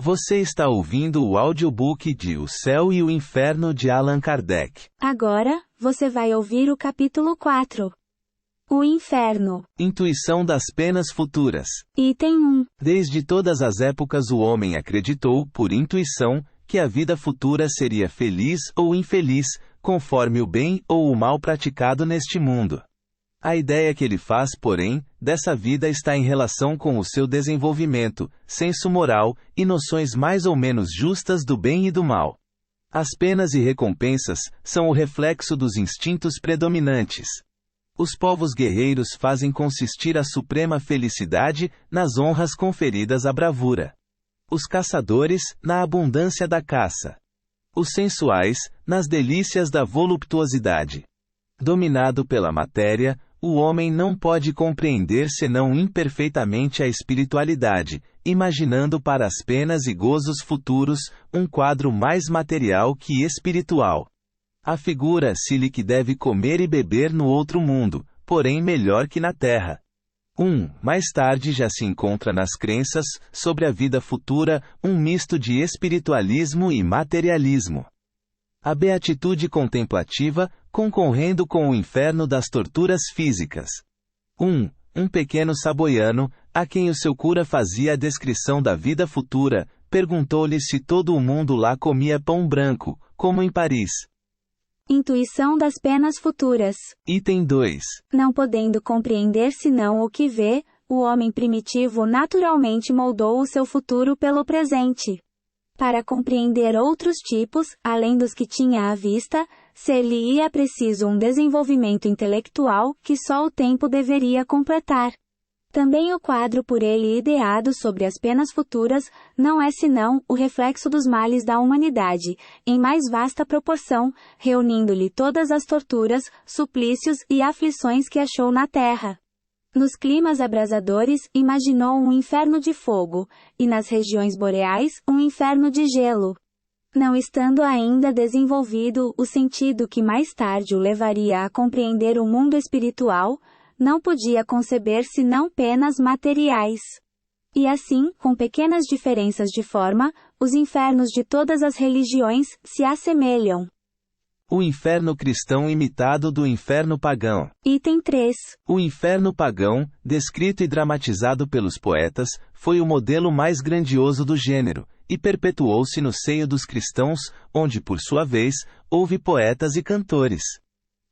Você está ouvindo o audiobook de O Céu e o Inferno de Allan Kardec. Agora, você vai ouvir o capítulo 4. O Inferno. Intuição das penas futuras. Item 1. Desde todas as épocas o homem acreditou, por intuição, que a vida futura seria feliz ou infeliz, conforme o bem ou o mal praticado neste mundo. A ideia que ele faz, porém, dessa vida está em relação com o seu desenvolvimento, senso moral, e noções mais ou menos justas do bem e do mal. As penas e recompensas são o reflexo dos instintos predominantes. Os povos guerreiros fazem consistir a suprema felicidade nas honras conferidas à bravura. Os caçadores, na abundância da caça. Os sensuais, nas delícias da voluptuosidade. Dominado pela matéria, o homem não pode compreender senão imperfeitamente a espiritualidade, imaginando para as penas e gozos futuros, um quadro mais material que espiritual. Afigura-se-lhe que deve comer e beber no outro mundo, porém melhor que na terra. Mais tarde já se encontra nas crenças, sobre a vida futura, um misto de espiritualismo e materialismo. A beatitude contemplativa, concorrendo com o inferno das torturas físicas. Um pequeno saboiano, a quem o seu cura fazia a descrição da vida futura, perguntou-lhe se todo o mundo lá comia pão branco, como em Paris. Intuição das penas futuras. Item 2. Não podendo compreender senão o que vê, o homem primitivo naturalmente moldou o seu futuro pelo presente. Para compreender outros tipos, além dos que tinha à vista, ser-lhe-ia preciso um desenvolvimento intelectual que só o tempo deveria completar. Também o quadro por ele ideado sobre as penas futuras, não é senão o reflexo dos males da humanidade, em mais vasta proporção, reunindo-lhe todas as torturas, suplícios e aflições que achou na terra. Nos climas abrasadores, imaginou um inferno de fogo, e nas regiões boreais, um inferno de gelo. Não estando ainda desenvolvido o sentido que mais tarde o levaria a compreender o mundo espiritual, não podia conceber senão penas materiais. E assim, com pequenas diferenças de forma, os infernos de todas as religiões se assemelham. O inferno cristão imitado do inferno pagão. Item 3. O inferno pagão, descrito e dramatizado pelos poetas, foi o modelo mais grandioso do gênero, e perpetuou-se no seio dos cristãos, onde, por sua vez, houve poetas e cantores.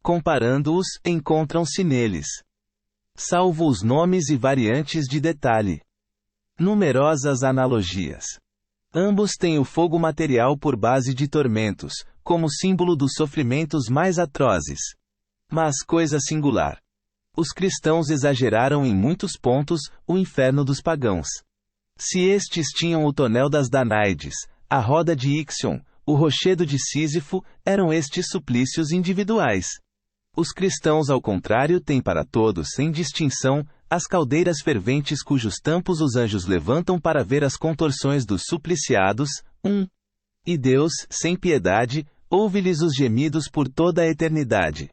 Comparando-os, encontram-se neles. Salvo os nomes e variantes de detalhe. Numerosas analogias. Ambos têm o fogo material por base de tormentos, como símbolo dos sofrimentos mais atrozes. Mas coisa singular. Os cristãos exageraram em muitos pontos o inferno dos pagãos. Se estes tinham o tonel das Danáides, a roda de Ixion, o rochedo de Sísifo, eram estes suplícios individuais. Os cristãos, ao contrário, têm para todos, sem distinção, as caldeiras ferventes cujos tampos os anjos levantam para ver as contorções dos supliciados. E Deus, sem piedade, ouve-lhes os gemidos por toda a eternidade.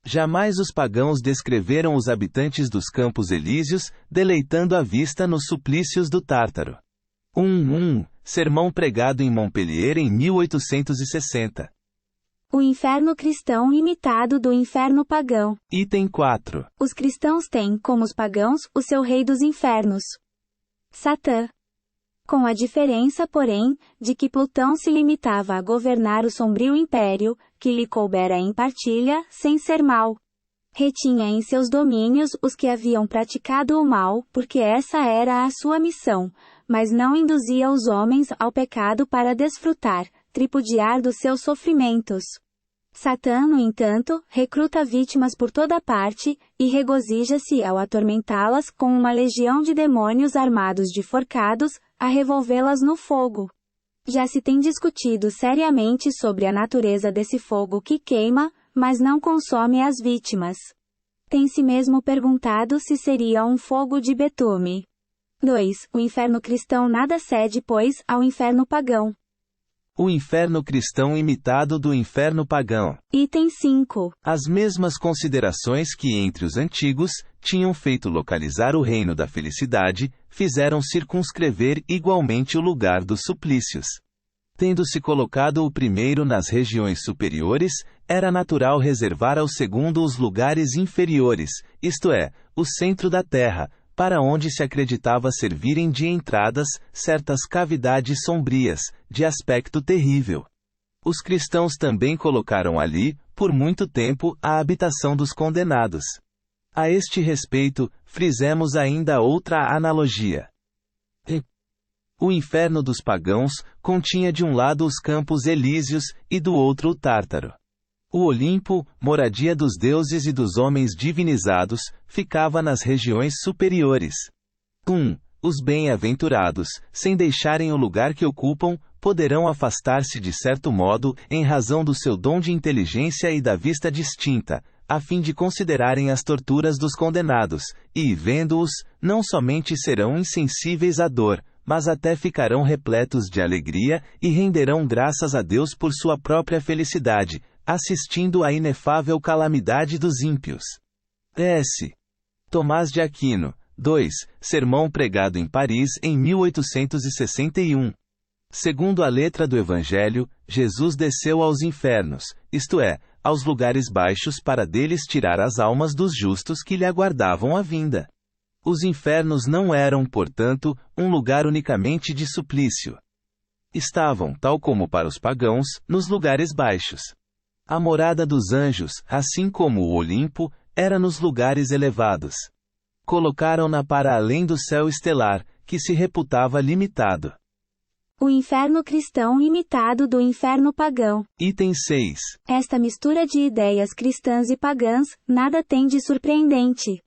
Jamais os pagãos descreveram os habitantes dos campos elíseos, deleitando a vista nos suplícios do Tártaro. Sermão pregado em Montpellier em 1860. O inferno cristão imitado do inferno pagão. Item 4. Os cristãos têm, como os pagãos, o seu rei dos infernos, Satã. Com a diferença, porém, de que Plutão se limitava a governar o sombrio império, que lhe coubera em partilha, sem ser mau. Retinha em seus domínios os que haviam praticado o mal, porque essa era a sua missão, mas não induzia os homens ao pecado para desfrutar, tripudiar dos seus sofrimentos. Satã, no entanto, recruta vítimas por toda parte, e regozija-se ao atormentá-las com uma legião de demônios armados de forcados, a revolvê-las no fogo. Já se tem discutido seriamente sobre a natureza desse fogo que queima, mas não consome as vítimas. Tem-se mesmo perguntado se seria um fogo de betume. 2. O inferno cristão nada cede, pois, ao inferno pagão. O inferno cristão imitado do inferno pagão. Item 5. As mesmas considerações que entre os antigos tinham feito localizar o reino da felicidade, fizeram circunscrever igualmente o lugar dos suplícios. Tendo-se colocado o primeiro nas regiões superiores, era natural reservar ao segundo os lugares inferiores, isto é, o centro da terra, para onde se acreditava servirem de entradas certas cavidades sombrias, de aspecto terrível. Os cristãos também colocaram ali, por muito tempo, a habitação dos condenados. A este respeito, frisemos ainda outra analogia. O inferno dos pagãos continha de um lado os campos elíseos e do outro o Tártaro. O Olimpo, moradia dos deuses e dos homens divinizados, ficava nas regiões superiores. Os bem-aventurados, sem deixarem o lugar que ocupam, poderão afastar-se de certo modo, em razão do seu dom de inteligência e da vista distinta, a fim de considerarem as torturas dos condenados, e, vendo-os, não somente serão insensíveis à dor, mas até ficarão repletos de alegria, e renderão graças a Deus por sua própria felicidade, assistindo à inefável calamidade dos ímpios. S. Tomás de Aquino, 2, sermão pregado em Paris em 1861. Segundo a letra do Evangelho, Jesus desceu aos infernos, isto é, aos lugares baixos para deles tirar as almas dos justos que lhe aguardavam a vinda. Os infernos não eram, portanto, um lugar unicamente de suplício. Estavam, tal como para os pagãos, nos lugares baixos. A morada dos anjos, assim como o Olimpo, era nos lugares elevados. Colocaram-na para além do céu estelar, que se reputava limitado. O inferno cristão imitado do inferno pagão. Item 6. Esta mistura de ideias cristãs e pagãs, nada tem de surpreendente.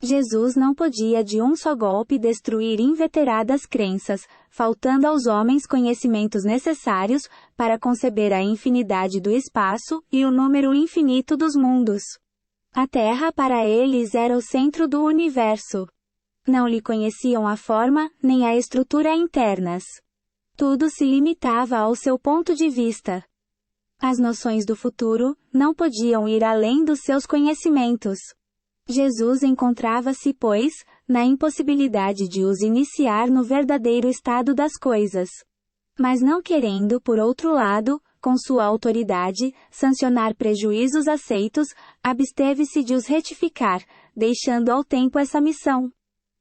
Jesus não podia de um só golpe destruir inveteradas crenças, faltando aos homens conhecimentos necessários para conceber a infinidade do espaço e o número infinito dos mundos. A Terra para eles era o centro do universo. Não lhe conheciam a forma, nem a estrutura internas. Tudo se limitava ao seu ponto de vista. As noções do futuro não podiam ir além dos seus conhecimentos. Jesus encontrava-se, pois, na impossibilidade de os iniciar no verdadeiro estado das coisas. Mas não querendo, por outro lado, com sua autoridade, sancionar prejuízos aceitos, absteve-se de os retificar, deixando ao tempo essa missão.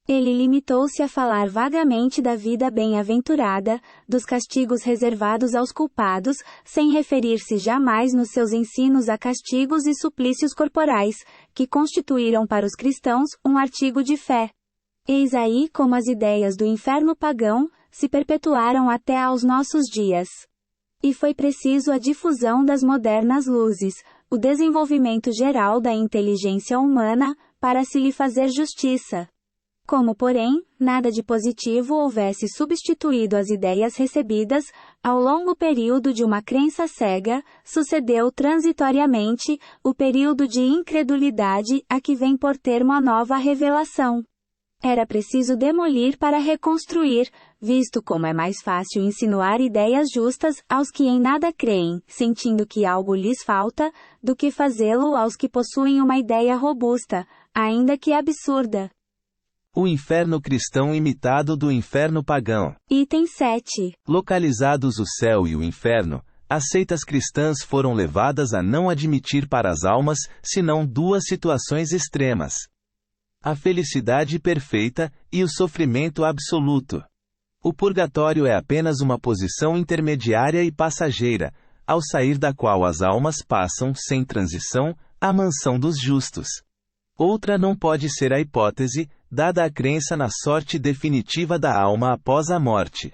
Ele limitou-se a falar vagamente da vida bem-aventurada, dos castigos reservados aos culpados, sem referir-se jamais nos seus ensinos a castigos e suplícios corporais, que constituíram para os cristãos um artigo de fé. Eis aí como as ideias do inferno pagão se perpetuaram até aos nossos dias. E foi preciso a difusão das modernas luzes, o desenvolvimento geral da inteligência humana, para se lhe fazer justiça. Como, porém, nada de positivo houvesse substituído as ideias recebidas, ao longo período de uma crença cega, sucedeu transitoriamente o período de incredulidade a que vem por termo a nova revelação. Era preciso demolir para reconstruir, visto como é mais fácil insinuar ideias justas aos que em nada creem, sentindo que algo lhes falta, do que fazê-lo aos que possuem uma ideia robusta, ainda que absurda. O inferno cristão imitado do inferno pagão. Item 7. Localizados o céu e o inferno, as seitas cristãs foram levadas a não admitir para as almas, senão duas situações extremas: a felicidade perfeita e o sofrimento absoluto. O purgatório é apenas uma posição intermediária e passageira, ao sair da qual as almas passam, sem transição, à mansão dos justos. Outra não pode ser a hipótese, dada a crença na sorte definitiva da alma após a morte.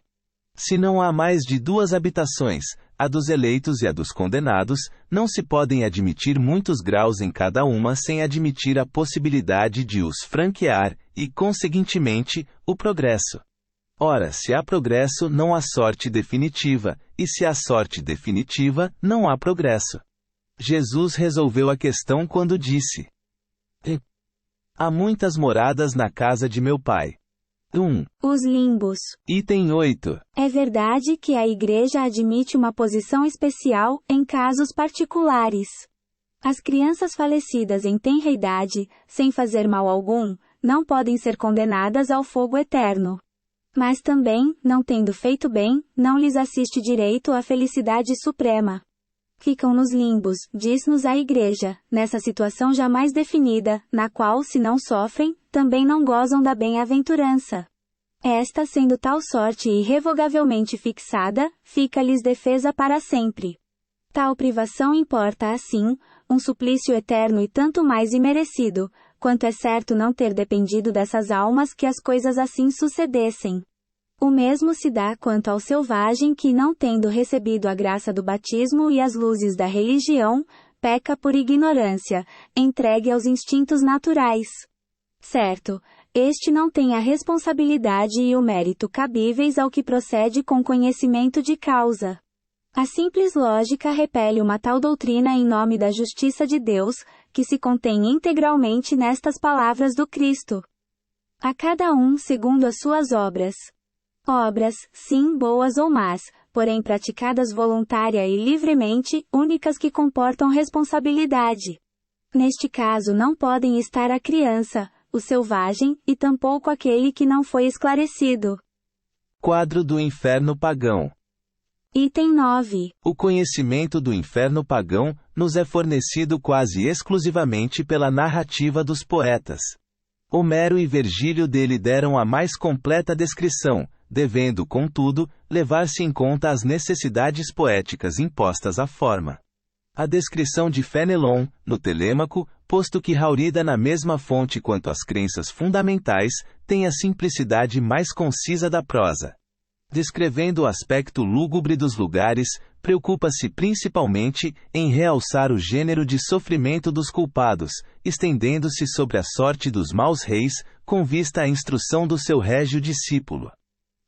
Se não há mais de duas habitações, a dos eleitos e a dos condenados, não se podem admitir muitos graus em cada uma sem admitir a possibilidade de os franquear, e, conseguintemente, o progresso. Ora, se há progresso, não há sorte definitiva, e se há sorte definitiva, não há progresso. Jesus resolveu a questão quando disse: há muitas moradas na casa de meu pai. Os limbos. Item 8. É verdade que a Igreja admite uma posição especial em casos particulares. As crianças falecidas em tenra idade, sem fazer mal algum, não podem ser condenadas ao fogo eterno. Mas também, não tendo feito bem, não lhes assiste direito à felicidade suprema. Ficam nos limbos, diz-nos a Igreja, nessa situação jamais definida, na qual, se não sofrem, também não gozam da bem-aventurança. Esta sendo tal sorte irrevogavelmente fixada, fica-lhes defesa para sempre. Tal privação importa assim, um suplício eterno e tanto mais imerecido, quanto é certo não ter dependido dessas almas que as coisas assim sucedessem. O mesmo se dá quanto ao selvagem que, não tendo recebido a graça do batismo e as luzes da religião, peca por ignorância, entregue aos instintos naturais. Certo, este não tem a responsabilidade e o mérito cabíveis ao que procede com conhecimento de causa. A simples lógica repele uma tal doutrina em nome da justiça de Deus, que se contém integralmente nestas palavras do Cristo. A cada um segundo as suas obras. Obras, sim, boas ou más, porém praticadas voluntária e livremente, únicas que comportam responsabilidade. Neste caso não podem estar a criança, o selvagem, e tampouco aquele que não foi esclarecido. Quadro do inferno pagão. Item 9. O conhecimento do inferno pagão nos é fornecido quase exclusivamente pela narrativa dos poetas. Homero e Virgílio dele deram a mais completa descrição, devendo, contudo, levar-se em conta as necessidades poéticas impostas à forma. A descrição de Fénelon, no Telêmaco, posto que raurida na mesma fonte quanto as crenças fundamentais, tem a simplicidade mais concisa da prosa. Descrevendo o aspecto lúgubre dos lugares, preocupa-se principalmente em realçar o gênero de sofrimento dos culpados, estendendo-se sobre a sorte dos maus reis, com vista à instrução do seu régio discípulo.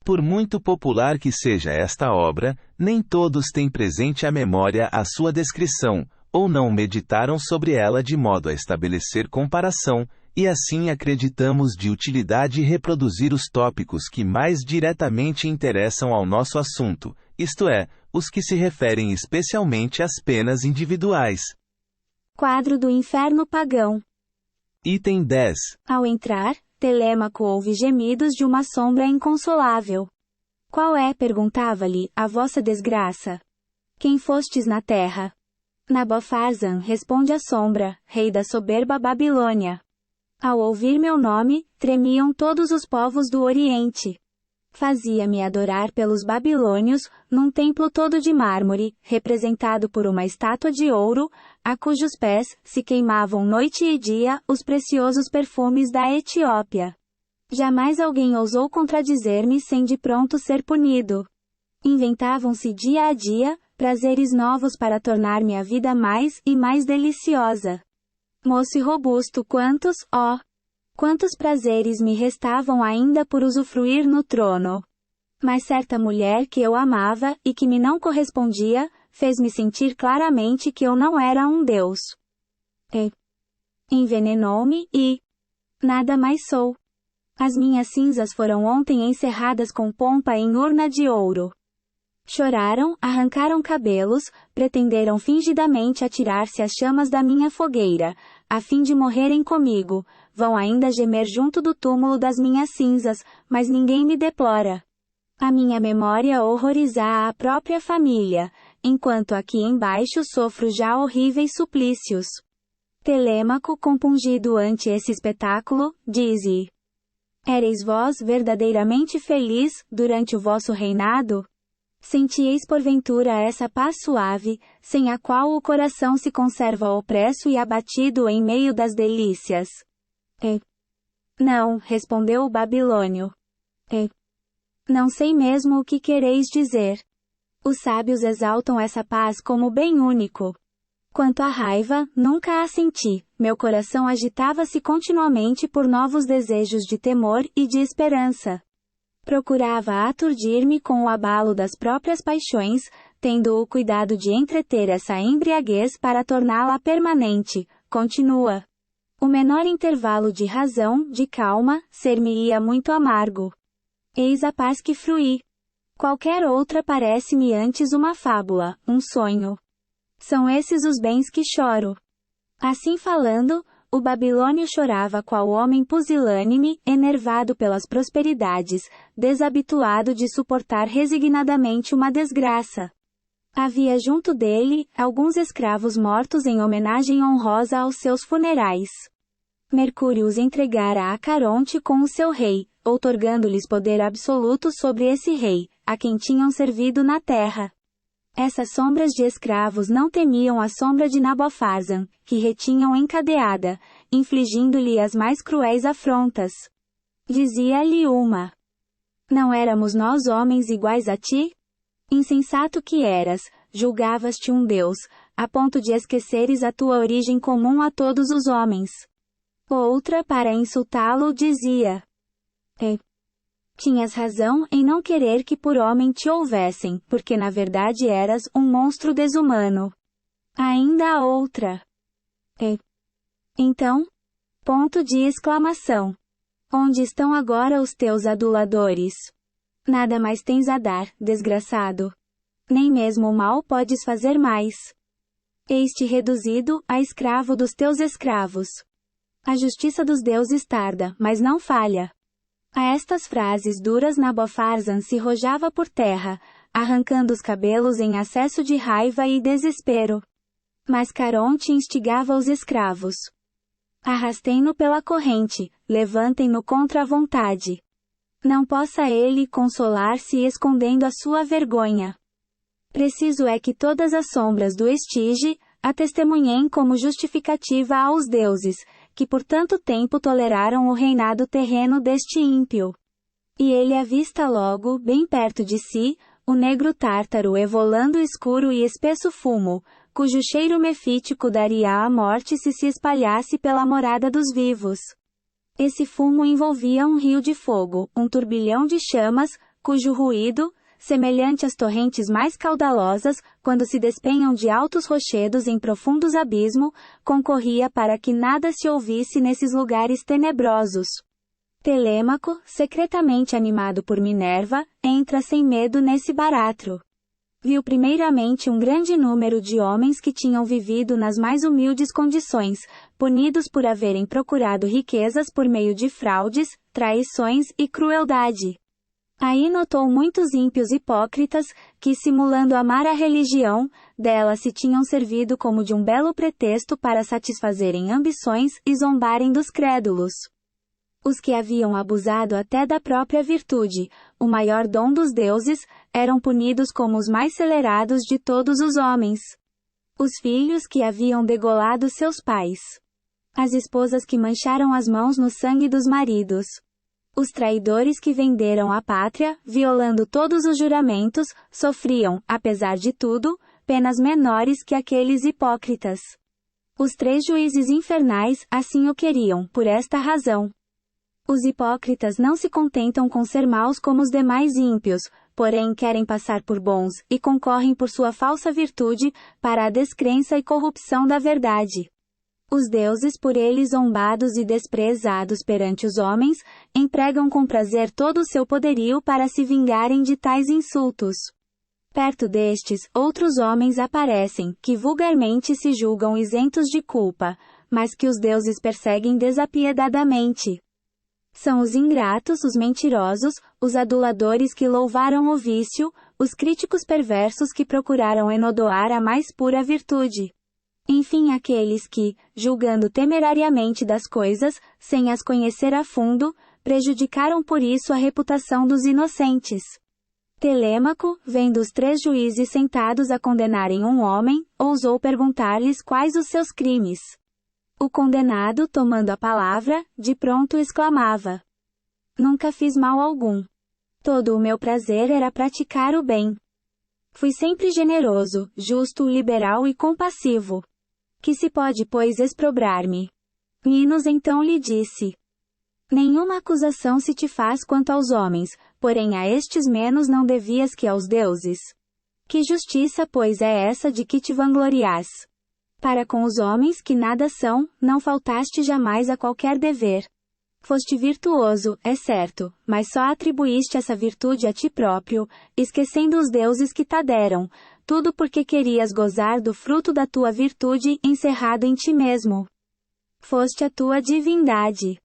Por muito popular que seja esta obra, nem todos têm presente à memória a sua descrição, ou não meditaram sobre ela de modo a estabelecer comparação, e assim acreditamos de utilidade reproduzir os tópicos que mais diretamente interessam ao nosso assunto, isto é, os que se referem especialmente às penas individuais. Quadro do inferno pagão. Item 10. Ao entrar, Telêmaco ouve gemidos de uma sombra inconsolável. Qual é, perguntava-lhe, a vossa desgraça? Quem fostes na terra? Nabofarzan, responde a sombra, rei da soberba Babilônia. Ao ouvir meu nome, tremiam todos os povos do Oriente. Fazia-me adorar pelos babilônios, num templo todo de mármore, representado por uma estátua de ouro, a cujos pés se queimavam noite e dia os preciosos perfumes da Etiópia. Jamais alguém ousou contradizer-me sem de pronto ser punido. Inventavam-se dia a dia, prazeres novos para tornar-me a vida mais e mais deliciosa. Moço e robusto, quantos prazeres me restavam ainda por usufruir no trono. Mas certa mulher que eu amava, e que me não correspondia, fez-me sentir claramente que eu não era um deus. Envenenou-me e... nada mais sou. As minhas cinzas foram ontem encerradas com pompa em urna de ouro. Choraram, arrancaram cabelos, pretenderam fingidamente atirar-se às chamas da minha fogueira, a fim de morrerem comigo, vão ainda gemer junto do túmulo das minhas cinzas, mas ninguém me deplora. A minha memória horroriza a própria família, enquanto aqui embaixo sofro já horríveis suplícios. Telêmaco, compungido ante esse espetáculo, dize: Éreis vós verdadeiramente feliz, durante o vosso reinado? Sentieis porventura essa paz suave, sem a qual o coração se conserva opresso e abatido em meio das delícias? Não, respondeu o babilônio. Não sei mesmo o que quereis dizer. Os sábios exaltam essa paz como bem único. Quanto à raiva, nunca a senti, meu coração agitava-se continuamente por novos desejos de temor e de esperança. Procurava aturdir-me com o abalo das próprias paixões, tendo o cuidado de entreter essa embriaguez para torná-la permanente, continua. O menor intervalo de razão, de calma, ser-me-ia muito amargo. Eis a paz que fruí. Qualquer outra parece-me antes uma fábula, um sonho. São esses os bens que choro. Assim falando, o babilônio chorava qual homem pusilânime, enervado pelas prosperidades, desabituado de suportar resignadamente uma desgraça. Havia junto dele, alguns escravos mortos em homenagem honrosa aos seus funerais. Mercúrio os entregara a Caronte com o seu rei, outorgando-lhes poder absoluto sobre esse rei, a quem tinham servido na terra. Essas sombras de escravos não temiam a sombra de Nabofarzan, que retinham encadeada, infligindo-lhe as mais cruéis afrontas. Dizia-lhe uma: Não éramos nós homens iguais a ti? Insensato que eras, julgavas-te um Deus, a ponto de esqueceres a tua origem comum a todos os homens. Outra, para insultá-lo, dizia: Tinhas razão em não querer que por homem te houvessem, porque na verdade eras um monstro desumano. Ainda a outra: Então? Ponto de exclamação. Onde estão agora os teus aduladores? Nada mais tens a dar, desgraçado. Nem mesmo o mal podes fazer mais. Eis-te reduzido a escravo dos teus escravos. A justiça dos deuses tarda, mas não falha. A estas frases duras Nabofarzan se rojava por terra, arrancando os cabelos em acesso de raiva e desespero. Mas Caronte instigava os escravos. Arrastem-no pela corrente, levantem-no contra a vontade. Não possa ele consolar-se escondendo a sua vergonha. Preciso é que todas as sombras do Estige a testemunhem como justificativa aos deuses, que por tanto tempo toleraram o reinado terreno deste ímpio. E ele avista logo, bem perto de si, o negro tártaro evolando escuro e espesso fumo, cujo cheiro mefítico daria à morte se espalhasse pela morada dos vivos. Esse fumo envolvia um rio de fogo, um turbilhão de chamas, cujo ruído, semelhante às torrentes mais caudalosas, quando se despenham de altos rochedos em profundos abismos, concorria para que nada se ouvisse nesses lugares tenebrosos. Telêmaco, secretamente animado por Minerva, entra sem medo nesse baratro. Viu primeiramente um grande número de homens que tinham vivido nas mais humildes condições, punidos por haverem procurado riquezas por meio de fraudes, traições e crueldade. Aí notou muitos ímpios hipócritas, que simulando amar a religião, dela se tinham servido como de um belo pretexto para satisfazerem ambições e zombarem dos crédulos. Os que haviam abusado até da própria virtude, o maior dom dos deuses, eram punidos como os mais celerados de todos os homens. Os filhos que haviam degolado seus pais. As esposas que mancharam as mãos no sangue dos maridos. Os traidores que venderam a pátria, violando todos os juramentos, sofriam, apesar de tudo, penas menores que aqueles hipócritas. Os 3 juízes infernais assim o queriam, por esta razão. Os hipócritas não se contentam com ser maus como os demais ímpios, porém querem passar por bons, e concorrem por sua falsa virtude, para a descrença e corrupção da verdade. Os deuses por eles zombados e desprezados perante os homens, empregam com prazer todo o seu poderio para se vingarem de tais insultos. Perto destes, outros homens aparecem, que vulgarmente se julgam isentos de culpa, mas que os deuses perseguem desapiedadamente. São os ingratos, os mentirosos, os aduladores que louvaram o vício, os críticos perversos que procuraram enodoar a mais pura virtude. Enfim, aqueles que, julgando temerariamente das coisas, sem as conhecer a fundo, prejudicaram por isso a reputação dos inocentes. Telêmaco, vendo os 3 juízes sentados a condenarem um homem, ousou perguntar-lhes quais os seus crimes. O condenado, tomando a palavra, de pronto exclamava: Nunca fiz mal algum. Todo o meu prazer era praticar o bem. Fui sempre generoso, justo, liberal e compassivo. Que se pode, pois, exprobrar-me? Minos então lhe disse: Nenhuma acusação se te faz quanto aos homens, porém a estes menos não devias que aos deuses. Que justiça, pois, é essa de que te vanglorias? Para com os homens que nada são, não faltaste jamais a qualquer dever. Foste virtuoso, é certo, mas só atribuíste essa virtude a ti próprio, esquecendo os deuses que te deram, tudo porque querias gozar do fruto da tua virtude encerrado em ti mesmo. Foste a tua divindade.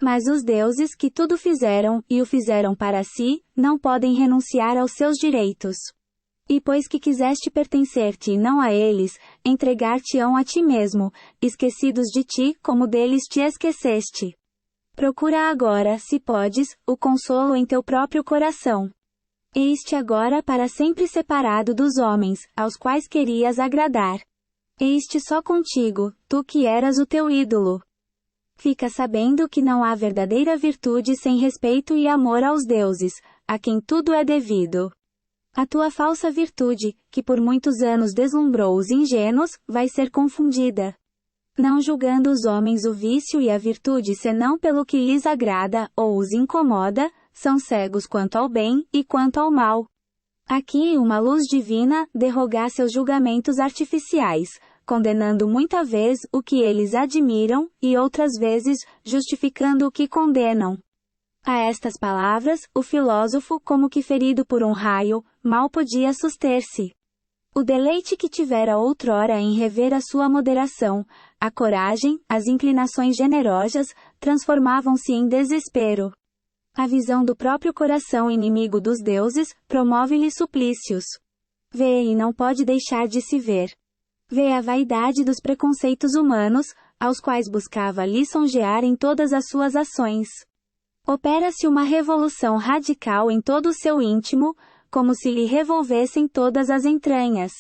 Mas os deuses que tudo fizeram, e o fizeram para si, não podem renunciar aos seus direitos. E pois que quiseste pertencer-te e não a eles, entregar-te-ão a ti mesmo, esquecidos de ti como deles te esqueceste. Procura agora, se podes, o consolo em teu próprio coração. Eis-te agora para sempre separado dos homens, aos quais querias agradar. Eis-te só contigo, tu que eras o teu ídolo. Fica sabendo que não há verdadeira virtude sem respeito e amor aos deuses, a quem tudo é devido. A tua falsa virtude, que por muitos anos deslumbrou os ingênuos, vai ser confundida. Não julgando os homens o vício e a virtude senão pelo que lhes agrada ou os incomoda, são cegos quanto ao bem e quanto ao mal. Aqui uma luz divina derroga seus julgamentos artificiais, condenando muita vez o que eles admiram, e outras vezes, justificando o que condenam. A estas palavras, o filósofo, como que ferido por um raio, mal podia suster-se. O deleite que tivera outrora em rever a sua moderação, a coragem, as inclinações generosas, transformavam-se em desespero. A visão do próprio coração inimigo dos deuses, promove-lhe suplícios. Vê e não pode deixar de se ver. Vê a vaidade dos preconceitos humanos, aos quais buscava lisonjear em todas as suas ações. Opera-se uma revolução radical em todo o seu íntimo, como se lhe revolvessem todas as entranhas.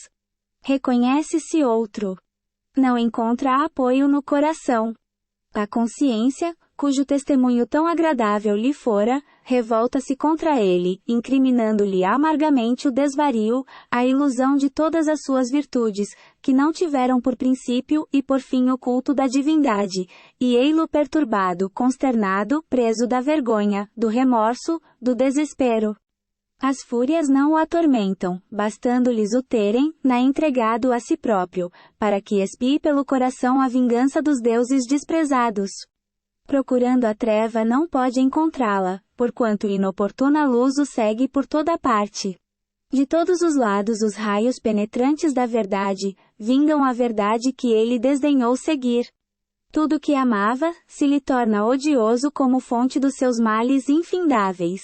Reconhece-se outro. Não encontra apoio no coração. A consciência, cujo testemunho tão agradável lhe fora, revolta-se contra ele, incriminando-lhe amargamente o desvario, a ilusão de todas as suas virtudes, que não tiveram por princípio e por fim o culto da divindade, e ei-lo perturbado, consternado, preso da vergonha, do remorso, do desespero. As fúrias não o atormentam, bastando-lhes o terem, na entregado a si próprio, para que expie pelo coração a vingança dos deuses desprezados. Procurando a treva não pode encontrá-la, porquanto inoportuna luz o segue por toda parte. De todos os lados os raios penetrantes da verdade, vingam a verdade que ele desdenhou seguir. Tudo que amava, se lhe torna odioso como fonte dos seus males infindáveis.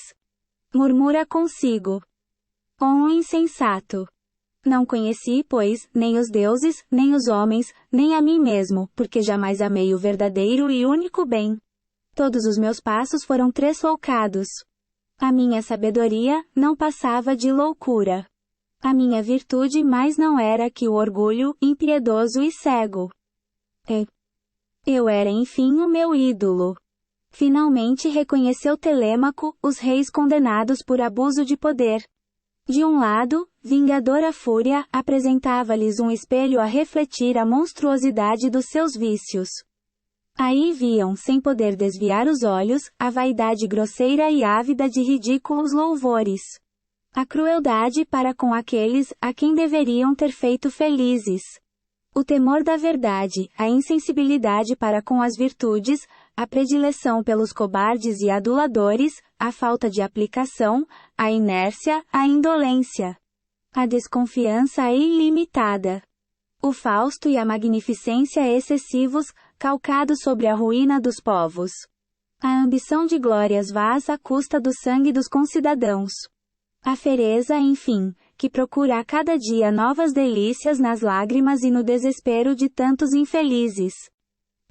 Murmura consigo. Insensato! Não conheci, pois, nem os deuses, nem os homens, nem a mim mesmo, porque jamais amei o verdadeiro e único bem. Todos os meus passos foram tresloucados. A minha sabedoria não passava de loucura. A minha virtude mais não era que o orgulho impiedoso e cego. Eu era enfim o meu ídolo. Finalmente reconheceu Telêmaco, os reis condenados por abuso de poder. De um lado, vingadora fúria, apresentava-lhes um espelho a refletir a monstruosidade dos seus vícios. Aí viam, sem poder desviar os olhos, a vaidade grosseira e ávida de ridículos louvores. A crueldade para com aqueles a quem deveriam ter feito felizes. O temor da verdade, a insensibilidade para com as virtudes, a predileção pelos cobardes e aduladores, a falta de aplicação, a inércia, a indolência. A desconfiança ilimitada. O fausto e a magnificência excessivos, calcados sobre a ruína dos povos. A ambição de glórias vãs à custa do sangue dos concidadãos. A fereza, enfim, que procura a cada dia novas delícias nas lágrimas e no desespero de tantos infelizes.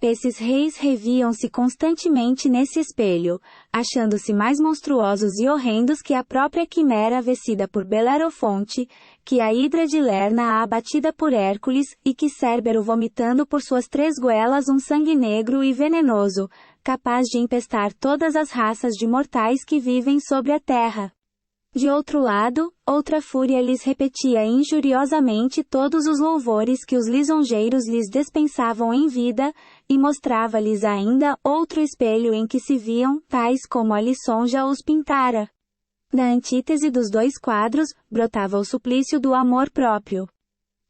Esses reis reviam-se constantemente nesse espelho, achando-se mais monstruosos e horrendos que a própria quimera vestida por Belerofonte, que a hidra de Lerna abatida por Hércules, e que Cérbero vomitando por suas 3 goelas um sangue negro e venenoso, capaz de empestar todas as raças de mortais que vivem sobre a terra. De outro lado, outra fúria lhes repetia injuriosamente todos os louvores que os lisonjeiros lhes dispensavam em vida, e mostrava-lhes ainda outro espelho em que se viam, tais como a lisonja os pintara. Da antítese dos 2 quadros, brotava o suplício do amor próprio.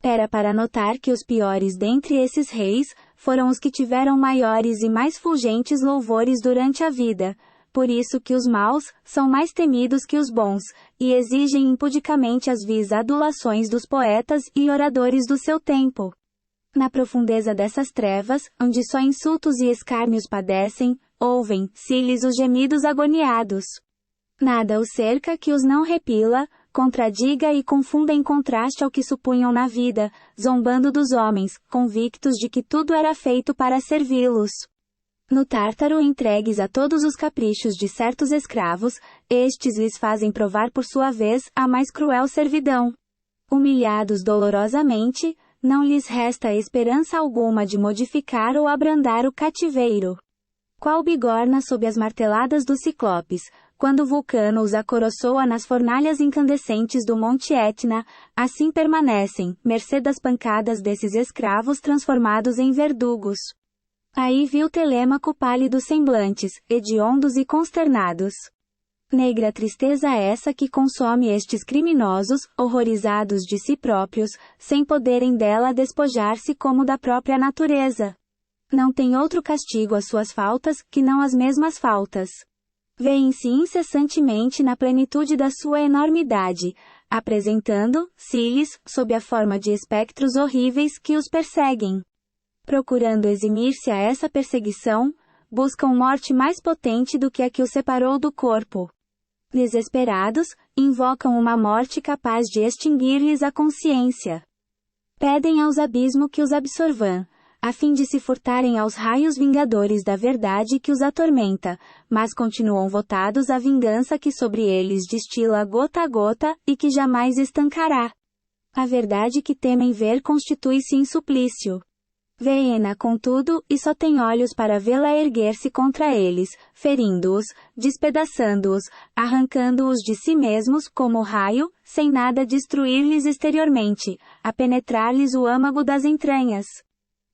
Era para notar que os piores dentre esses reis, foram os que tiveram maiores e mais fulgentes louvores durante a vida, por isso que os maus são mais temidos que os bons, e exigem impudicamente as vis adulações dos poetas e oradores do seu tempo. Na profundeza dessas trevas, onde só insultos e escárnios padecem, ouvem, se-lhes os gemidos agoniados. Nada os cerca que os não repila, contradiga e confunda em contraste ao que supunham na vida, zombando dos homens, convictos de que tudo era feito para servi-los. No Tártaro entregues a todos os caprichos de certos escravos, estes lhes fazem provar por sua vez a mais cruel servidão. Humilhados dolorosamente, não lhes resta esperança alguma de modificar ou abrandar o cativeiro. Qual bigorna sob as marteladas dos ciclopes, quando Vulcano os acoroçoa nas fornalhas incandescentes do Monte Etna, assim permanecem, mercê das pancadas desses escravos transformados em verdugos. Aí viu Telêmaco pálidos semblantes, hediondos e consternados. Negra tristeza essa que consome estes criminosos, horrorizados de si próprios, sem poderem dela despojar-se como da própria natureza. Não tem outro castigo às suas faltas, que não as mesmas faltas. Vêem-se incessantemente na plenitude da sua enormidade, apresentando-se-lhes, sob a forma de espectros horríveis que os perseguem. Procurando eximir-se a essa perseguição, buscam morte mais potente do que a que os separou do corpo. Desesperados, invocam uma morte capaz de extinguir-lhes a consciência. Pedem aos abismos que os absorvam, a fim de se furtarem aos raios vingadores da verdade que os atormenta, mas continuam votados à vingança que sobre eles destila gota a gota, e que jamais estancará. A verdade que temem ver constitui-se em suplício. Vêem-na contudo, e só têm olhos para vê-la erguer-se contra eles, ferindo-os, despedaçando-os, arrancando-os de si mesmos como raio, sem nada destruir-lhes exteriormente, a penetrar-lhes o âmago das entranhas.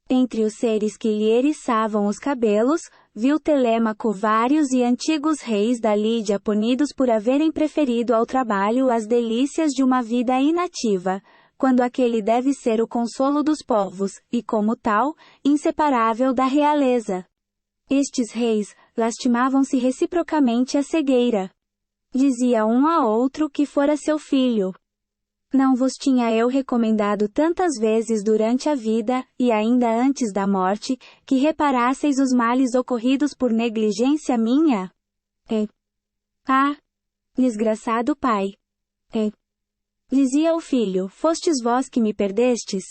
Entre os seres que lhe eriçavam os cabelos, viu Telêmaco vários e antigos reis da Lídia punidos por haverem preferido ao trabalho as delícias de uma vida inativa, quando aquele deve ser o consolo dos povos, e como tal, inseparável da realeza. Estes reis, lastimavam-se reciprocamente a cegueira. Dizia um a outro que fora seu filho. Não vos tinha eu recomendado tantas vezes durante a vida, e ainda antes da morte, que reparasseis os males ocorridos por negligência minha? Desgraçado pai! Dizia o filho, fostes vós que me perdestes?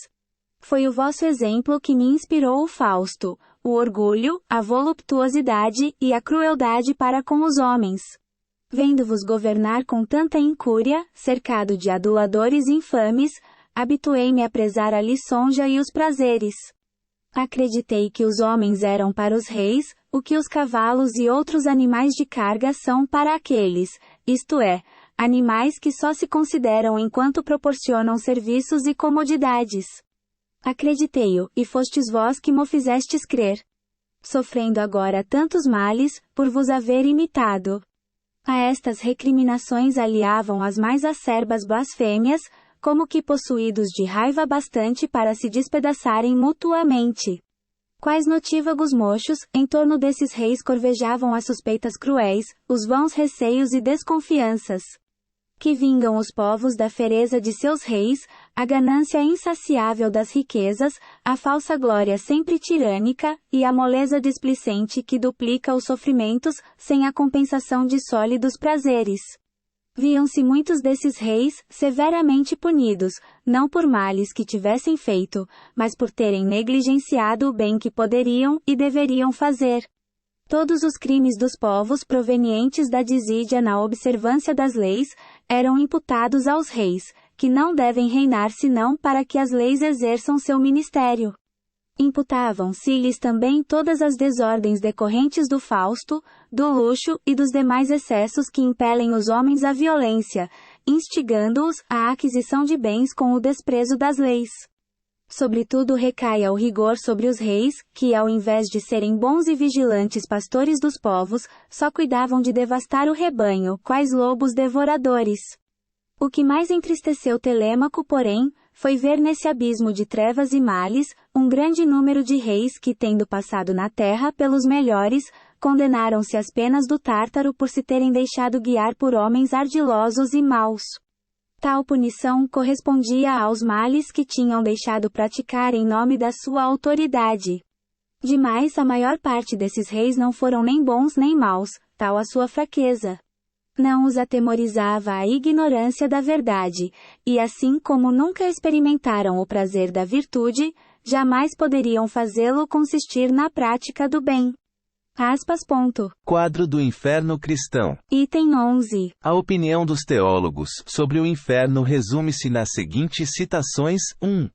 Foi o vosso exemplo que me inspirou o Fausto, o orgulho, a voluptuosidade e a crueldade para com os homens. Vendo-vos governar com tanta incúria, cercado de aduladores infames, habituei-me a prezar a lisonja e os prazeres. Acreditei que os homens eram para os reis, o que os cavalos e outros animais de carga são para aqueles, isto é, animais que só se consideram enquanto proporcionam serviços e comodidades. Acreditei-o, e fostes vós que mo fizestes crer. Sofrendo agora tantos males, por vos haver imitado. A estas recriminações aliavam as mais acerbas blasfêmias, como que possuídos de raiva bastante para se despedaçarem mutuamente. Quais notívagos mochos, em torno desses reis corvejavam as suspeitas cruéis, os vãos receios e desconfianças. Que vingam os povos da fereza de seus reis, a ganância insaciável das riquezas, a falsa glória sempre tirânica, e a moleza displicente que duplica os sofrimentos, sem a compensação de sólidos prazeres. Viam-se muitos desses reis, severamente punidos, não por males que tivessem feito, mas por terem negligenciado o bem que poderiam e deveriam fazer. Todos os crimes dos povos provenientes da desídia na observância das leis, eram imputados aos reis, que não devem reinar senão para que as leis exerçam seu ministério. Imputavam-se-lhes também todas as desordens decorrentes do Fausto, do luxo e dos demais excessos que impelem os homens à violência, instigando-os à aquisição de bens com o desprezo das leis. Sobretudo recaia o rigor sobre os reis, que ao invés de serem bons e vigilantes pastores dos povos, só cuidavam de devastar o rebanho, quais lobos devoradores. O que mais entristeceu Telêmaco, porém, foi ver nesse abismo de trevas e males, um grande número de reis que, tendo passado na terra pelos melhores, condenaram-se às penas do Tártaro por se terem deixado guiar por homens ardilosos e maus. Tal punição correspondia aos males que tinham deixado praticar em nome da sua autoridade. Demais, a maior parte desses reis não foram nem bons nem maus, tal a sua fraqueza. Não os atemorizava a ignorância da verdade, e assim como nunca experimentaram o prazer da virtude, jamais poderiam fazê-lo consistir na prática do bem. Quadro do inferno cristão. Item 11. A opinião dos teólogos sobre o inferno resume-se nas seguintes citações. 1.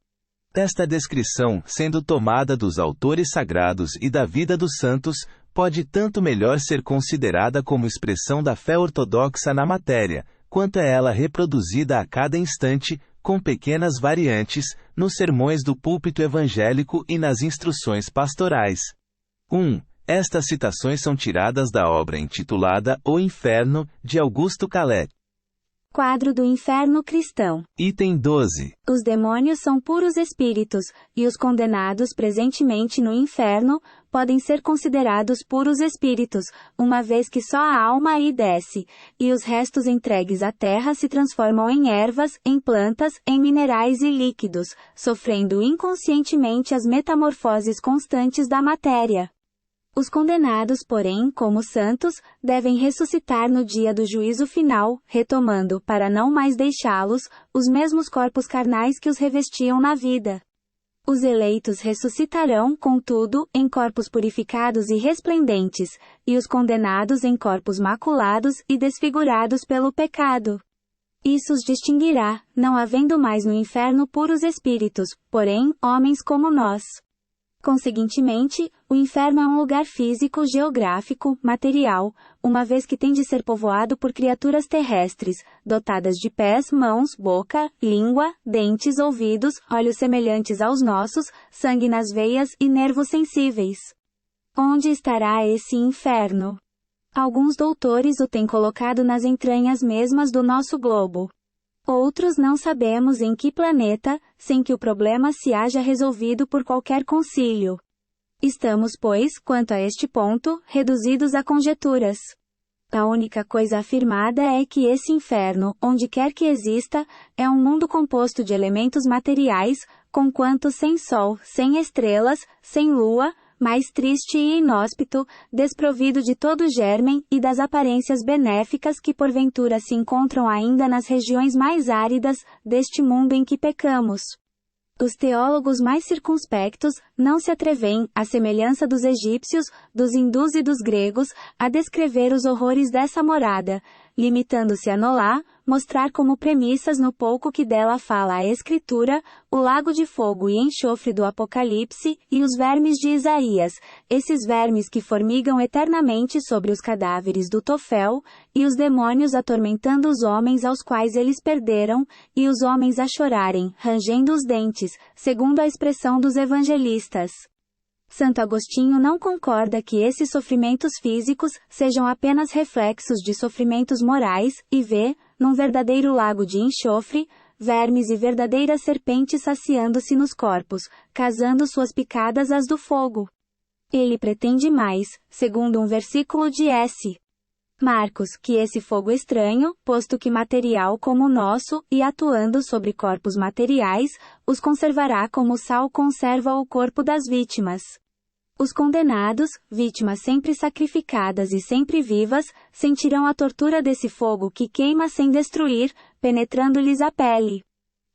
Esta descrição, sendo tomada dos autores sagrados e da vida dos santos, pode tanto melhor ser considerada como expressão da fé ortodoxa na matéria, quanto é ela reproduzida a cada instante, com pequenas variantes, nos sermões do púlpito evangélico e nas instruções pastorais. 1. Estas citações são tiradas da obra intitulada O Inferno, de Augusto Calet. Quadro do inferno cristão. Item 12. Os demônios são puros espíritos, e os condenados presentemente no inferno, podem ser considerados puros espíritos, uma vez que só a alma aí desce, e os restos entregues à terra se transformam em ervas, em plantas, em minerais e líquidos, sofrendo inconscientemente as metamorfoses constantes da matéria. Os condenados, porém, como santos, devem ressuscitar no dia do juízo final, retomando, para não mais deixá-los, os mesmos corpos carnais que os revestiam na vida. Os eleitos ressuscitarão, contudo, em corpos purificados e resplendentes, e os condenados em corpos maculados e desfigurados pelo pecado. Isso os distinguirá, não havendo mais no inferno puros espíritos, porém, homens como nós. Conseguintemente, o inferno é um lugar físico, geográfico, material, uma vez que tem de ser povoado por criaturas terrestres, dotadas de pés, mãos, boca, língua, dentes, ouvidos, olhos semelhantes aos nossos, sangue nas veias e nervos sensíveis. Onde estará esse inferno? Alguns doutores o têm colocado nas entranhas mesmas do nosso globo. Outros não sabemos em que planeta, sem que o problema se haja resolvido por qualquer concílio. Estamos, pois, quanto a este ponto, reduzidos a conjecturas. A única coisa afirmada é que esse inferno, onde quer que exista, é um mundo composto de elementos materiais, conquanto sem sol, sem estrelas, sem lua, mais triste e inóspito, desprovido de todo germen e das aparências benéficas que porventura se encontram ainda nas regiões mais áridas deste mundo em que pecamos. Os teólogos mais circunspectos não se atrevem, à semelhança dos egípcios, dos hindus e dos gregos, a descrever os horrores dessa morada, limitando-se a Nolá, mostrar como premissas no pouco que dela fala a Escritura, o lago de fogo e enxofre do Apocalipse, e os vermes de Isaías, esses vermes que formigam eternamente sobre os cadáveres do Tofel, e os demônios atormentando os homens aos quais eles perderam, e os homens a chorarem, rangendo os dentes, segundo a expressão dos evangelistas. Santo Agostinho não concorda que esses sofrimentos físicos sejam apenas reflexos de sofrimentos morais, e vê, num verdadeiro lago de enxofre, vermes e verdadeiras serpentes saciando-se nos corpos, casando suas picadas às do fogo. Ele pretende mais, segundo um versículo de S. Marcos, que esse fogo estranho, posto que material como o nosso, e atuando sobre corpos materiais, os conservará como o sal conserva o corpo das vítimas. Os condenados, vítimas sempre sacrificadas e sempre vivas, sentirão a tortura desse fogo que queima sem destruir, penetrando-lhes a pele.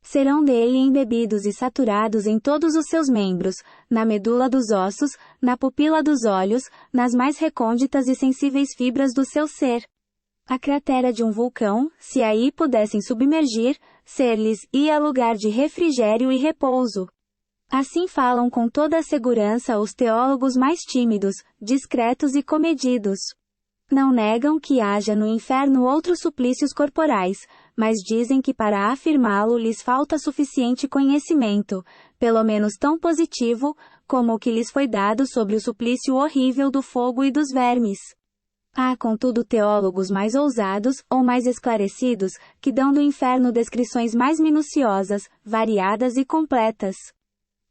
Serão dele embebidos e saturados em todos os seus membros, na medula dos ossos, na pupila dos olhos, nas mais recônditas e sensíveis fibras do seu ser. A cratera de um vulcão, se aí pudessem submergir, ser-lhes-ia lugar de refrigério e repouso. Assim falam com toda a segurança os teólogos mais tímidos, discretos e comedidos. Não negam que haja no inferno outros suplícios corporais, mas dizem que para afirmá-lo lhes falta suficiente conhecimento, pelo menos tão positivo, como o que lhes foi dado sobre o suplício horrível do fogo e dos vermes. Há contudo teólogos mais ousados, ou mais esclarecidos, que dão do inferno descrições mais minuciosas, variadas e completas.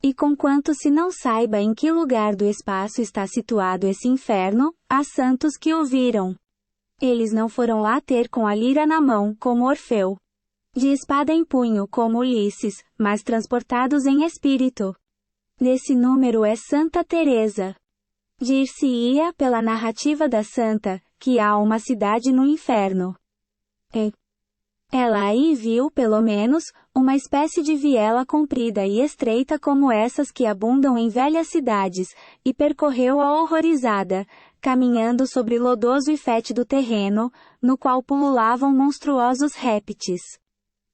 E conquanto se não saiba em que lugar do espaço está situado esse inferno, há santos que o viram. Eles não foram lá ter com a lira na mão, como Orfeu. De espada em punho, como Ulisses, mas transportados em espírito. Desse número é Santa Teresa. Dir-se-ia pela narrativa da santa, que há uma cidade no inferno. Ela aí viu, pelo menos, uma espécie de viela comprida e estreita como essas que abundam em velhas cidades, e percorreu-a horrorizada, caminhando sobre lodoso e fétido terreno, no qual pululavam monstruosos répteis.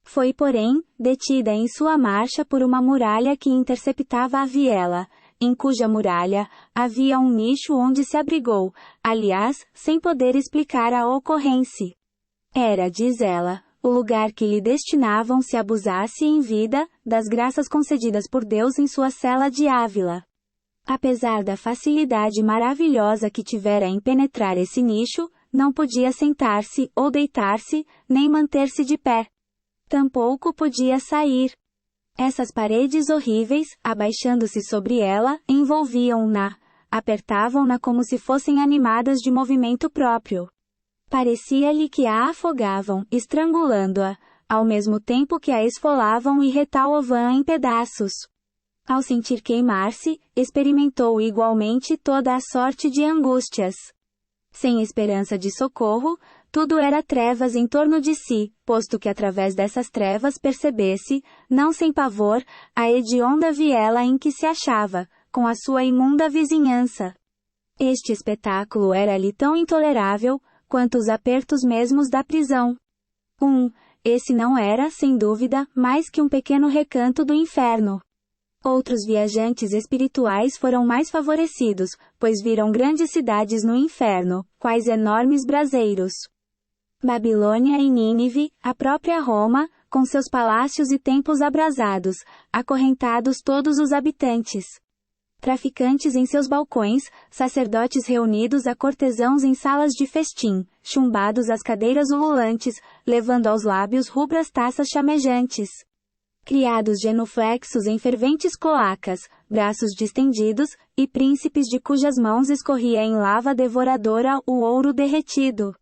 Foi, porém, detida em sua marcha por uma muralha que interceptava a viela, em cuja muralha havia um nicho onde se abrigou, aliás, sem poder explicar a ocorrência. Era, diz ela, o lugar que lhe destinavam se abusasse em vida, das graças concedidas por Deus em sua cela de Ávila. Apesar da facilidade maravilhosa que tivera em penetrar esse nicho, não podia sentar-se ou deitar-se, nem manter-se de pé. Tampouco podia sair. Essas paredes horríveis, abaixando-se sobre ela, envolviam-na, apertavam-na como se fossem animadas de movimento próprio. Parecia-lhe que a afogavam, estrangulando-a, ao mesmo tempo que a esfolavam e retavam-a em pedaços. Ao sentir queimar-se, experimentou igualmente toda a sorte de angústias. Sem esperança de socorro, tudo era trevas em torno de si, posto que através dessas trevas percebesse, não sem pavor, a hedionda viela em que se achava, com a sua imunda vizinhança. Este espetáculo era-lhe tão intolerável, quanto os apertos mesmos da prisão. Esse não era, sem dúvida, mais que um pequeno recanto do inferno. Outros viajantes espirituais foram mais favorecidos, pois viram grandes cidades no inferno, quais enormes braseiros. Babilônia e Nínive, a própria Roma, com seus palácios e templos abrasados, acorrentados todos os habitantes. Traficantes em seus balcões, sacerdotes reunidos a cortesãos em salas de festim, chumbados às cadeiras ululantes, levando aos lábios rubras taças chamejantes. Criados genuflexos em ferventes cloacas, braços distendidos, e príncipes de cujas mãos escorria em lava devoradora o ouro derretido.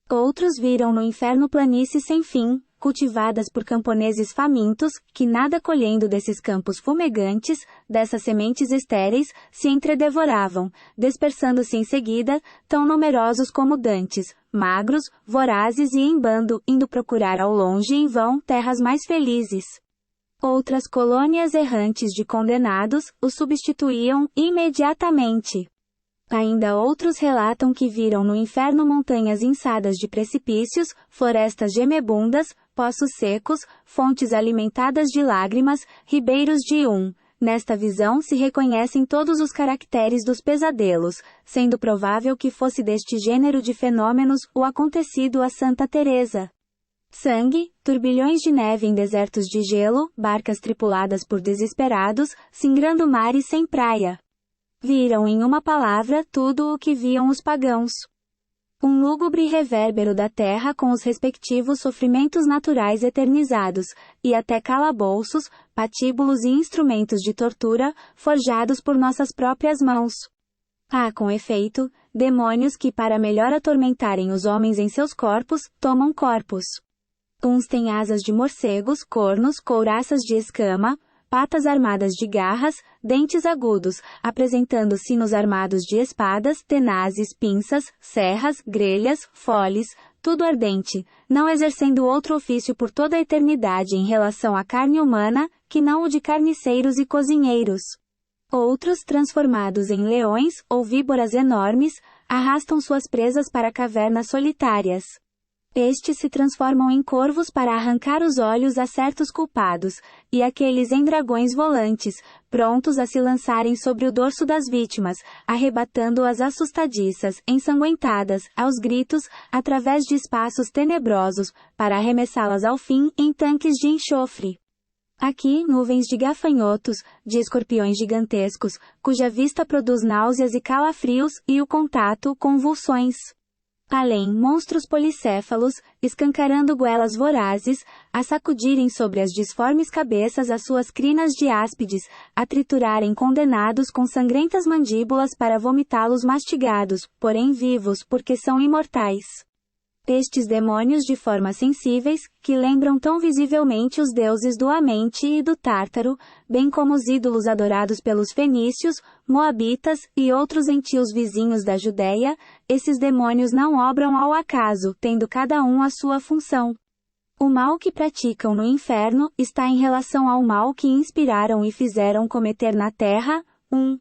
Outros viram no inferno planícies sem fim, cultivadas por camponeses famintos, que nada colhendo desses campos fumegantes, dessas sementes estéreis, se entredevoravam, dispersando-se em seguida, tão numerosos como dantes, magros, vorazes e em bando, indo procurar ao longe em vão terras mais felizes. Outras colônias errantes de condenados, os substituíam imediatamente. Ainda outros relatam que viram no inferno montanhas inçadas de precipícios, florestas gemebundas, poços secos, fontes alimentadas de lágrimas, ribeiros de Nesta visão se reconhecem todos os caracteres dos pesadelos, sendo provável que fosse deste gênero de fenômenos o acontecido a Santa Teresa. Sangue, turbilhões de neve em desertos de gelo, barcas tripuladas por desesperados, singrando mares sem praia. Viram em uma palavra tudo o que viam os pagãos. Um lúgubre revérbero da terra com os respectivos sofrimentos naturais eternizados, e até calabouços, patíbulos e instrumentos de tortura, forjados por nossas próprias mãos. Há, com efeito, demônios que para melhor atormentarem os homens em seus corpos, tomam corpos. Uns têm asas de morcegos, cornos, couraças de escama, patas armadas de garras, dentes agudos, apresentando sinos armados de espadas, tenazes, pinças, serras, grelhas, foles, tudo ardente, não exercendo outro ofício por toda a eternidade em relação à carne humana, que não o de carniceiros e cozinheiros. Outros, transformados em leões, ou víboras enormes, arrastam suas presas para cavernas solitárias. Estes se transformam em corvos para arrancar os olhos a certos culpados, e aqueles em dragões volantes, prontos a se lançarem sobre o dorso das vítimas, arrebatando-as assustadiças, ensanguentadas, aos gritos, através de espaços tenebrosos, para arremessá-las ao fim em tanques de enxofre. Aqui, nuvens de gafanhotos, de escorpiões gigantescos, cuja vista produz náuseas e calafrios, e o contato, convulsões. Além, monstros policéfalos, escancarando goelas vorazes, a sacudirem sobre as disformes cabeças as suas crinas de áspides, a triturarem condenados com sangrentas mandíbulas para vomitá-los mastigados, porém vivos porque são imortais. Estes demônios de formas sensíveis, que lembram tão visivelmente os deuses do Amente e do Tártaro, bem como os ídolos adorados pelos fenícios, moabitas e outros gentios vizinhos da Judéia, esses demônios não obram ao acaso, tendo cada um a sua função. O mal que praticam no inferno está em relação ao mal que inspiraram e fizeram cometer na terra. 1.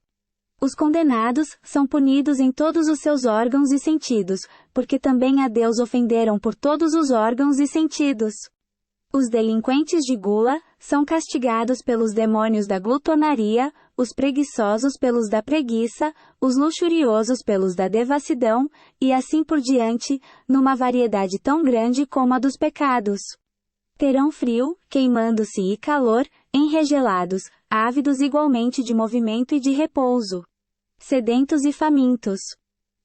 Os condenados são punidos em todos os seus órgãos e sentidos, porque também a Deus ofenderam por todos os órgãos e sentidos. Os delinquentes de gula são castigados pelos demônios da glutonaria, os preguiçosos pelos da preguiça, os luxuriosos pelos da devassidão, e assim por diante, numa variedade tão grande como a dos pecados. Terão frio, queimando-se e calor, enregelados, ávidos igualmente de movimento e de repouso. Sedentos e famintos.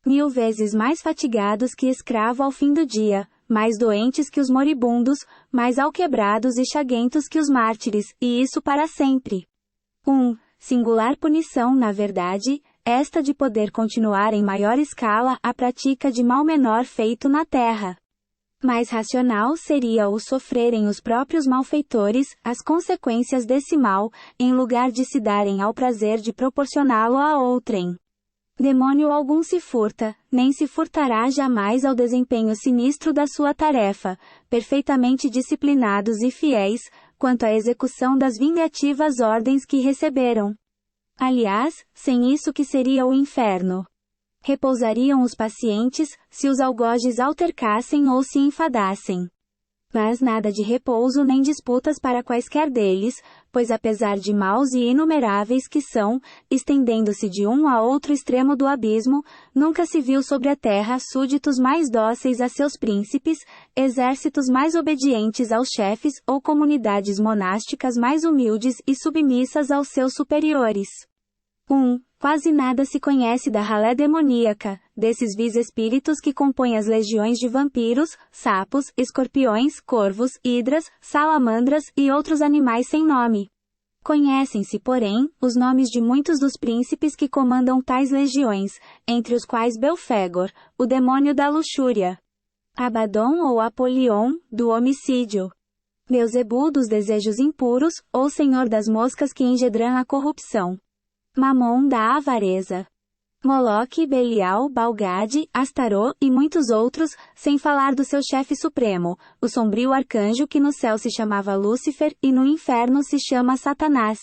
1000 vezes mais fatigados que escravo ao fim do dia, mais doentes que os moribundos, mais alquebrados e chaguentos que os mártires, e isso para sempre. Singular punição na verdade, esta de poder continuar em maior escala a prática de mal menor feito na terra. Mais racional seria o sofrerem os próprios malfeitores as consequências desse mal, em lugar de se darem ao prazer de proporcioná-lo a outrem. Demônio algum se furta, nem se furtará jamais ao desempenho sinistro da sua tarefa, perfeitamente disciplinados e fiéis, quanto à execução das vingativas ordens que receberam. Aliás, sem isso que seria o inferno. Repousariam os pacientes, se os algozes altercassem ou se enfadassem. Mas nada de repouso nem disputas para quaisquer deles, pois apesar de maus e inumeráveis que são, estendendo-se de um a outro extremo do abismo, nunca se viu sobre a terra súditos mais dóceis a seus príncipes, exércitos mais obedientes aos chefes ou comunidades monásticas mais humildes e submissas aos seus superiores. Quase nada se conhece da ralé demoníaca, desses vis espíritos que compõem as legiões de vampiros, sapos, escorpiões, corvos, hidras, salamandras e outros animais sem nome. Conhecem-se, porém, os nomes de muitos dos príncipes que comandam tais legiões, entre os quais Belfegor, o demônio da luxúria. Abaddon ou Apolion, do homicídio. Beelzebu dos desejos impuros, ou senhor das moscas que engendram a corrupção. Mamon da avareza. Moloque, Belial, Balgade, Astarô e muitos outros, sem falar do seu chefe supremo, o sombrio arcanjo que no céu se chamava Lúcifer e no inferno se chama Satanás.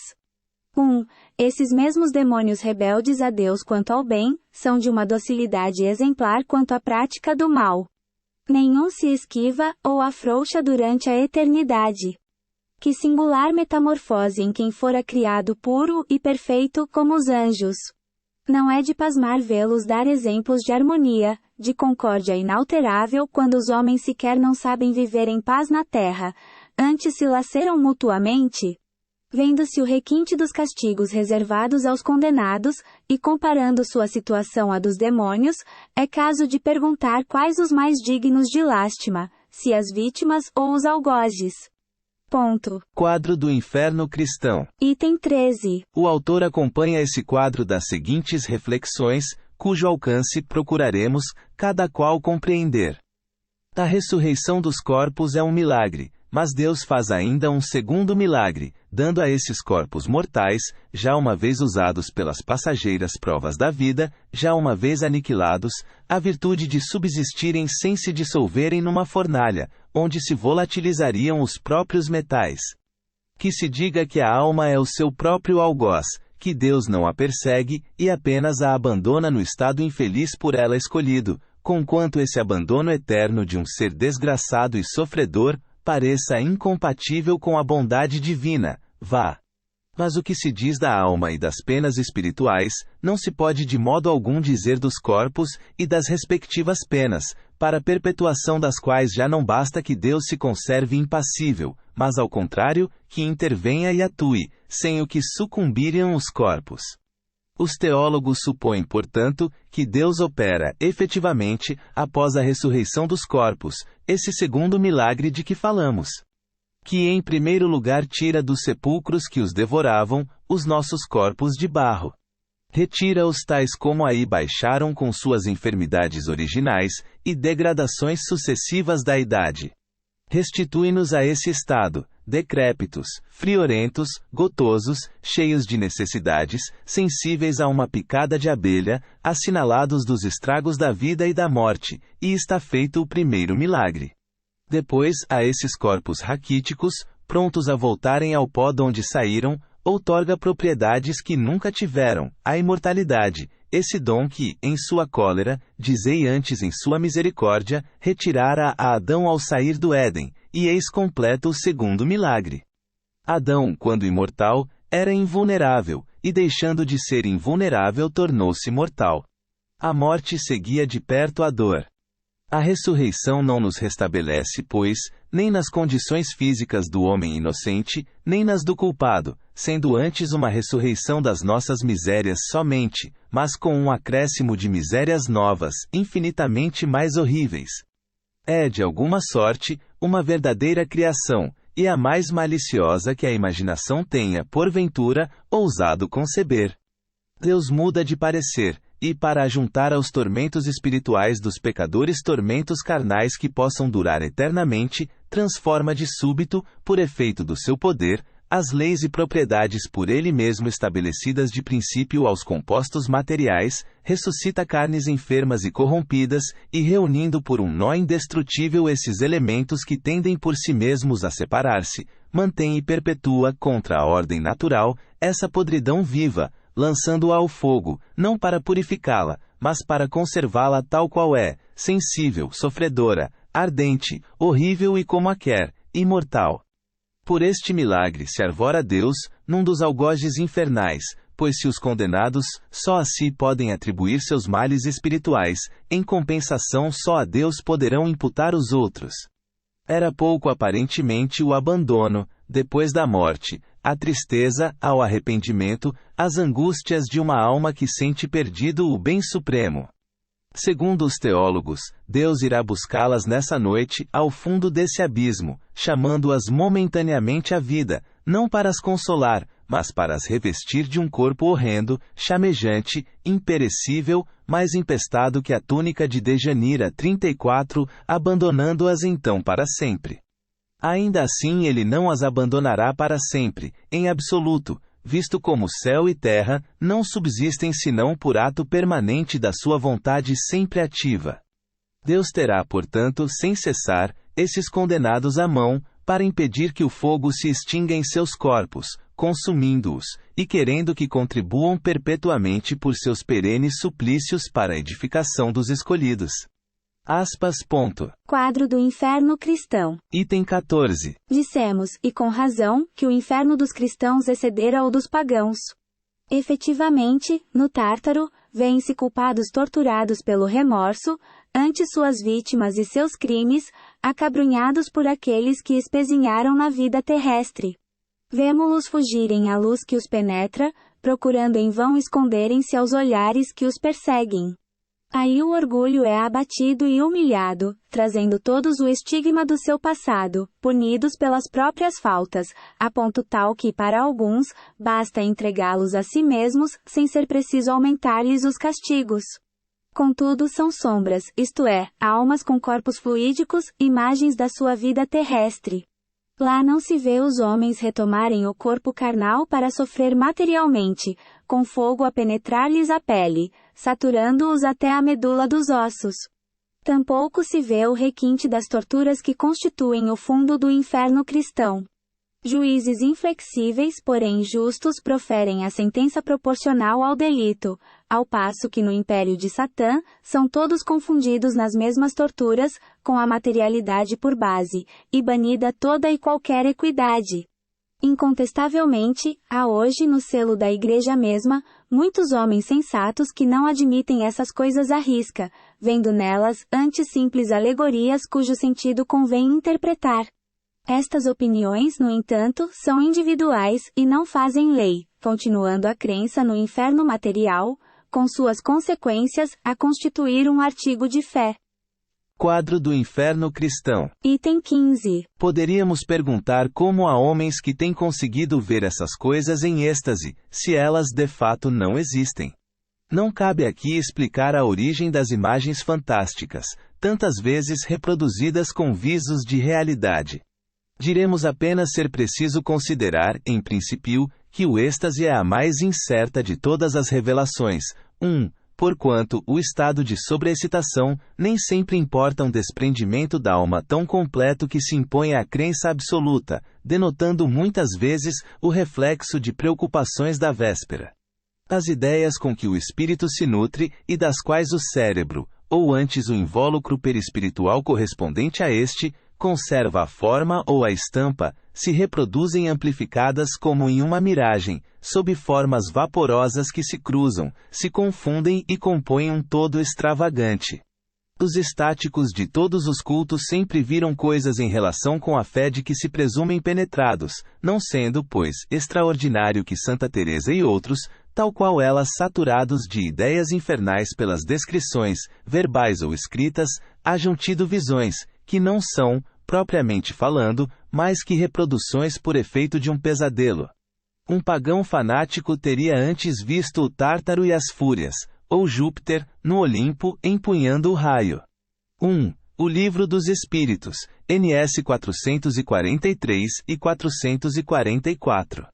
Esses mesmos demônios rebeldes a Deus quanto ao bem, são de uma docilidade exemplar quanto à prática do mal. Nenhum se esquiva ou afrouxa durante a eternidade. Que singular metamorfose em quem fora criado puro e perfeito como os anjos. Não é de pasmar vê-los dar exemplos de harmonia, de concórdia inalterável quando os homens sequer não sabem viver em paz na terra, antes se laceram mutuamente. Vendo-se o requinte dos castigos reservados aos condenados, e comparando sua situação à dos demônios, é caso de perguntar quais os mais dignos de lástima, se as vítimas ou os algozes. Quadro do inferno cristão. Item 13. O autor acompanha esse quadro das seguintes reflexões, cujo alcance procuraremos, cada qual compreender. A ressurreição dos corpos é um milagre, mas Deus faz ainda um segundo milagre, dando a esses corpos mortais, já uma vez usados pelas passageiras provas da vida, já uma vez aniquilados, a virtude de subsistirem sem se dissolverem numa fornalha, onde se volatilizariam os próprios metais. Que se diga que a alma é o seu próprio algoz, que Deus não a persegue, e apenas a abandona no estado infeliz por ela escolhido, conquanto esse abandono eterno de um ser desgraçado e sofredor, pareça incompatível com a bondade divina, vá. Mas o que se diz da alma e das penas espirituais, não se pode de modo algum dizer dos corpos e das respectivas penas, para a perpetuação das quais já não basta que Deus se conserve impassível, mas ao contrário, que intervenha e atue, sem o que sucumbiriam os corpos. Os teólogos supõem, portanto, que Deus opera, efetivamente, após a ressurreição dos corpos, esse segundo milagre de que falamos. Que em primeiro lugar tira dos sepulcros que os devoravam, os nossos corpos de barro. Retira-os tais como aí baixaram com suas enfermidades originais, e degradações sucessivas da idade. Restitui-nos a esse estado, decrépitos, friorentos, gotosos, cheios de necessidades, sensíveis a uma picada de abelha, assinalados dos estragos da vida e da morte, e está feito o primeiro milagre. Depois, a esses corpos raquíticos, prontos a voltarem ao pó d'onde saíram, outorga propriedades que nunca tiveram, a imortalidade, esse dom que, em sua cólera, dizei antes em sua misericórdia, retirara a Adão ao sair do Éden, e eis completo o segundo milagre. Adão, quando imortal, era invulnerável, e deixando de ser invulnerável tornou-se mortal. A morte seguia de perto a dor. A ressurreição não nos restabelece, pois, nem nas condições físicas do homem inocente, nem nas do culpado, sendo antes uma ressurreição das nossas misérias somente, mas com um acréscimo de misérias novas, infinitamente mais horríveis. É, de alguma sorte, uma verdadeira criação, e a mais maliciosa que a imaginação tenha, porventura, ousado conceber. Deus muda de parecer, e para ajuntar aos tormentos espirituais dos pecadores tormentos carnais que possam durar eternamente, transforma de súbito, por efeito do seu poder, as leis e propriedades por ele mesmo estabelecidas de princípio aos compostos materiais, ressuscita carnes enfermas e corrompidas, e reunindo por um nó indestrutível esses elementos que tendem por si mesmos a separar-se, mantém e perpetua contra a ordem natural, essa podridão viva, lançando-a ao fogo, não para purificá-la, mas para conservá-la tal qual é, sensível, sofredora, ardente, horrível e como a quer, imortal. Por este milagre se arvora Deus, num dos algozes infernais, pois se os condenados, só a si podem atribuir seus males espirituais, em compensação só a Deus poderão imputar os outros. Era pouco aparentemente o abandono, depois da morte, a tristeza, ao arrependimento, as angústias de uma alma que sente perdido o bem supremo. Segundo os teólogos, Deus irá buscá-las nessa noite, ao fundo desse abismo, chamando-as momentaneamente à vida, não para as consolar, mas para as revestir de um corpo horrendo, chamejante, imperecível, mais empestado que a túnica de Dejanira 34, abandonando-as então para sempre. Ainda assim ele não as abandonará para sempre, em absoluto, visto como céu e terra não subsistem senão por ato permanente da sua vontade sempre ativa. Deus terá, portanto, sem cessar, esses condenados à mão, para impedir que o fogo se extinga em seus corpos, consumindo-os, e querendo que contribuam perpetuamente por seus perenes suplícios para a edificação dos escolhidos. Quadro do inferno cristão. Item 14. Dissemos, e com razão, que o inferno dos cristãos excedera o dos pagãos. Efetivamente, no Tártaro, vêem-se culpados torturados pelo remorso, ante suas vítimas e seus crimes, acabrunhados por aqueles que espezinharam na vida terrestre. Vemo-los fugirem à luz que os penetra, procurando em vão esconderem-se aos olhares que os perseguem. Aí o orgulho é abatido e humilhado, trazendo todos o estigma do seu passado, punidos pelas próprias faltas, a ponto tal que para alguns, basta entregá-los a si mesmos, sem ser preciso aumentar-lhes os castigos. Contudo são sombras, isto é, almas com corpos fluídicos, imagens da sua vida terrestre. Lá não se vê os homens retomarem o corpo carnal para sofrer materialmente, com fogo a penetrar-lhes a pele, saturando-os até a medula dos ossos. Tampouco se vê o requinte das torturas que constituem o fundo do inferno cristão. Juízes inflexíveis, porém justos, proferem a sentença proporcional ao delito, ao passo que no império de Satã, são todos confundidos nas mesmas torturas, com a materialidade por base, e banida toda e qualquer equidade. Incontestavelmente, há hoje no selo da Igreja mesma, muitos homens sensatos que não admitem essas coisas à risca, vendo nelas, antes simples alegorias cujo sentido convém interpretar. Estas opiniões, no entanto, são individuais, e não fazem lei, continuando a crença no inferno material, com suas consequências, a constituir um artigo de fé. Quadro do inferno cristão. Item 15. Poderíamos perguntar como há homens que têm conseguido ver essas coisas em êxtase, se elas de fato não existem. Não cabe aqui explicar a origem das imagens fantásticas, tantas vezes reproduzidas com visos de realidade. Diremos apenas ser preciso considerar, em princípio, que o êxtase é a mais incerta de todas as revelações. Porquanto o estado de sobreexcitação nem sempre importa um desprendimento da alma tão completo que se impõe à crença absoluta, denotando muitas vezes o reflexo de preocupações da véspera. As ideias com que o espírito se nutre e das quais o cérebro, ou antes o invólucro perispiritual correspondente a este, conserva a forma ou a estampa, se reproduzem amplificadas como em uma miragem, sob formas vaporosas que se cruzam, se confundem e compõem um todo extravagante. Os estáticos de todos os cultos sempre viram coisas em relação com a fé de que se presumem penetrados, não sendo, pois, extraordinário que Santa Teresa e outros, tal qual elas saturados de ideias infernais pelas descrições, verbais ou escritas, hajam tido visões, que não são, propriamente falando, mais que reproduções por efeito de um pesadelo. Um pagão fanático teria antes visto o Tártaro e as Fúrias, ou Júpiter, no Olimpo, empunhando o raio. O Livro dos Espíritos, NS 443 e 444.